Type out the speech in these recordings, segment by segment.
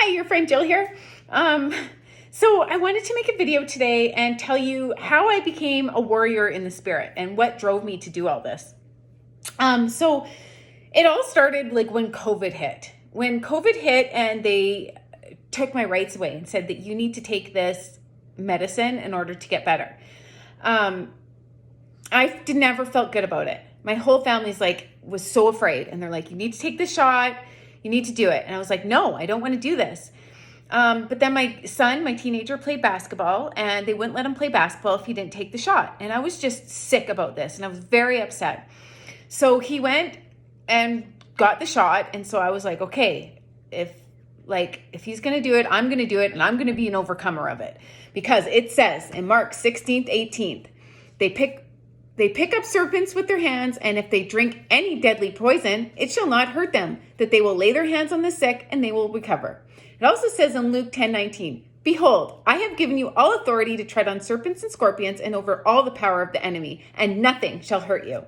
Hi, your friend Jill here. So I wanted to make a video today and tell you how I became a warrior in the spirit and what drove me to do all this. So it all started like when COVID hit. When COVID hit and they took my rights away and said that you need to take this medicine in order to get better. I never felt good about it. My whole family's was so afraid, and they're like, you need to take this shot. You need to do it. And I was like, no, I don't want to do this. But then my son, my teenager, played basketball, and they wouldn't let him play basketball if he didn't take the shot. And I was just sick about this, and I was very upset. So he went and got the shot. And so I was like, okay, if he's going to do it, I'm going to do it, and I'm going to be an overcomer of it. Because it says in Mark 16th, 18th, they pick up serpents with their hands, and if they drink any deadly poison, it shall not hurt them, that they will lay their hands on the sick and they will recover. It also says in Luke 10:19, behold, I have given you all authority to tread on serpents and scorpions and over all the power of the enemy, and nothing shall hurt you.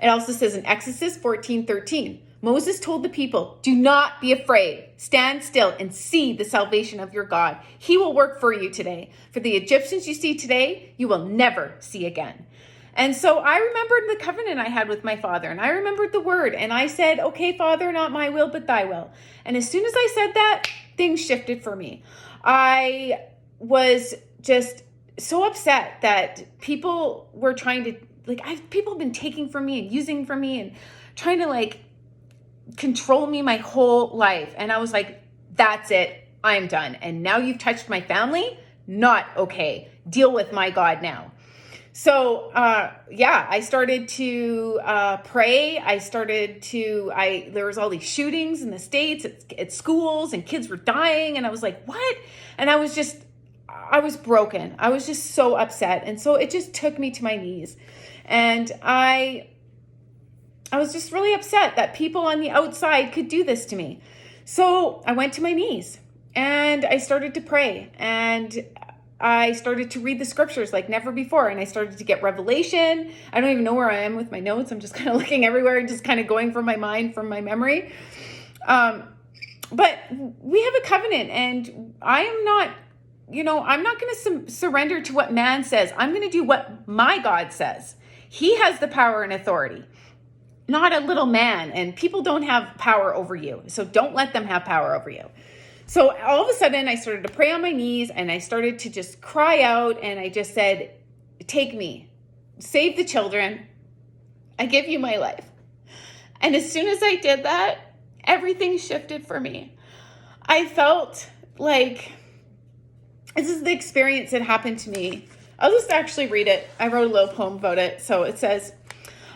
It also says in Exodus 14:13, Moses told the people, do not be afraid. Stand still and see the salvation of your God. He will work for you today. For the Egyptians you see today, you will never see again. And so I remembered the covenant I had with my father, and I remembered the word, and I said, okay, Father, not my will, but thy will. And as soon as I said that, things shifted for me. I was just so upset that people were trying to, people have been taking from me and using from me and trying to control me my whole life. And I was like, that's it. I'm done. And now you've touched my family. Not okay. Deal with my God now. So, I started to pray. There was all these shootings in the States at schools, and kids were dying. And I was like, what? And I was broken. I was just so upset. And so it just took me to my knees. And I was just really upset that people on the outside could do this to me. So I went to my knees and I started to pray, and I started to read the scriptures like never before. And I started to get revelation. I don't even know where I am with my notes. I'm just kind of looking everywhere and just kind of going from my mind, from my memory. But we have a covenant, and I am not, I'm not going to surrender to what man says. I'm going to do what my God says. He has the power and authority, not a little man, and people don't have power over you. So don't let them have power over you. So all of a sudden I started to pray on my knees, and I started to just cry out, and I just said, take me, save the children. I give you my life. And as soon as I did that, everything shifted for me. I felt like this is the experience that happened to me. I'll just actually read it. I wrote a little poem about it. So it says,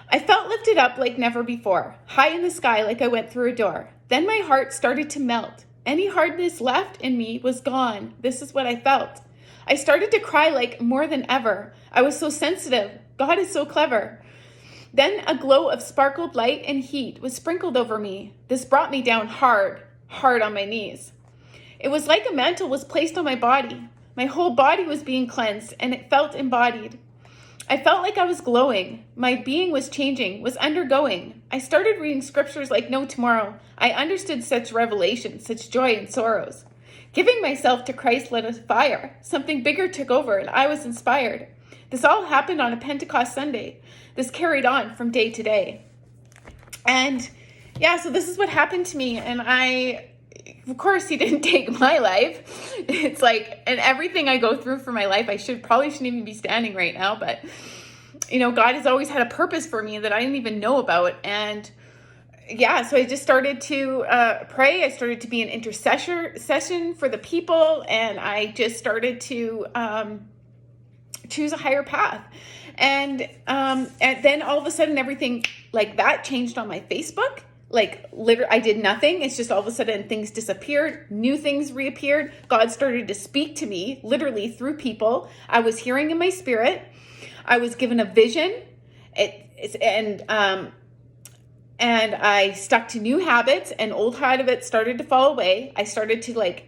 I felt lifted up like never before, high in the sky like I went through a door. Then my heart started to melt. Any hardness left in me was gone. This is what I felt. I started to cry like more than ever. I was so sensitive. God is so clever. Then a glow of sparkled light and heat was sprinkled over me. This brought me down hard on my knees. It was like a mantle was placed on my body. My whole body was being cleansed, and it felt embodied. I felt like I was glowing. My being was changing, was undergoing. I started reading scriptures like no tomorrow. I understood such revelation, such joy and sorrows. Giving myself to Christ lit a fire. Something bigger took over, and I was inspired. This all happened on a Pentecost Sunday. This carried on from day to day. And so this is what happened to me. And of course, he didn't take my life. It's and everything I go through for my life, I probably shouldn't even be standing right now. But, God has always had a purpose for me that I didn't even know about. And so I just started to pray. I started to be an intercession for the people. And I just started to choose a higher path. And then all of a sudden, everything like that changed on my Facebook. Literally, I did nothing. It's just all of a sudden things disappeared. New things reappeared. God started to speak to me literally through people. I was hearing in my spirit. I was given a vision. And I stuck to new habits, and old habits started to fall away. I started to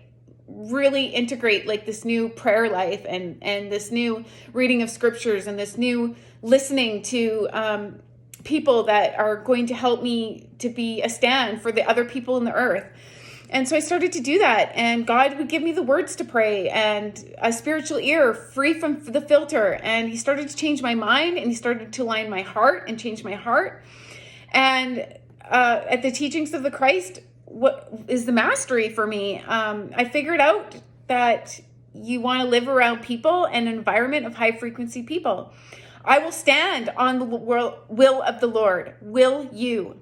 really integrate this new prayer life and this new reading of scriptures and this new listening to people that are going to help me to be a stand for the other people in the earth. And so I started to do that, and God would give me the words to pray and a spiritual ear free from the filter. And he started to change my mind, and he started to align my heart and change my heart. And at the teachings of the Christ, what is the mastery for me? I figured out that you want to live around people and an environment of high frequency people. I will stand on the will of the Lord. Will you?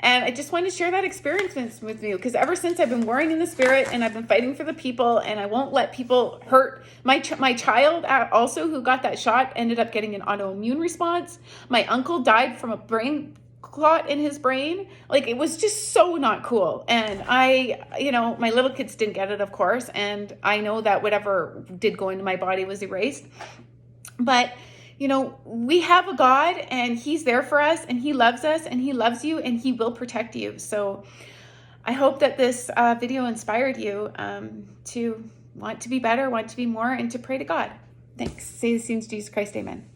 And I just wanted to share that experience with you, because ever since I've been warring in the spirit, and I've been fighting for the people, and I won't let people hurt my child also, who got that shot, ended up getting an autoimmune response. My uncle died from a brain clot in his brain. Like, it was just so not cool. And my little kids didn't get it, of course. And I know that whatever did go into my body was erased. But we have a God, and he's there for us, and he loves us, and he loves you, and he will protect you. So I hope that this video inspired you to want to be better, want to be more, and to pray to God. Thanks. Say the same to Jesus Christ. Amen.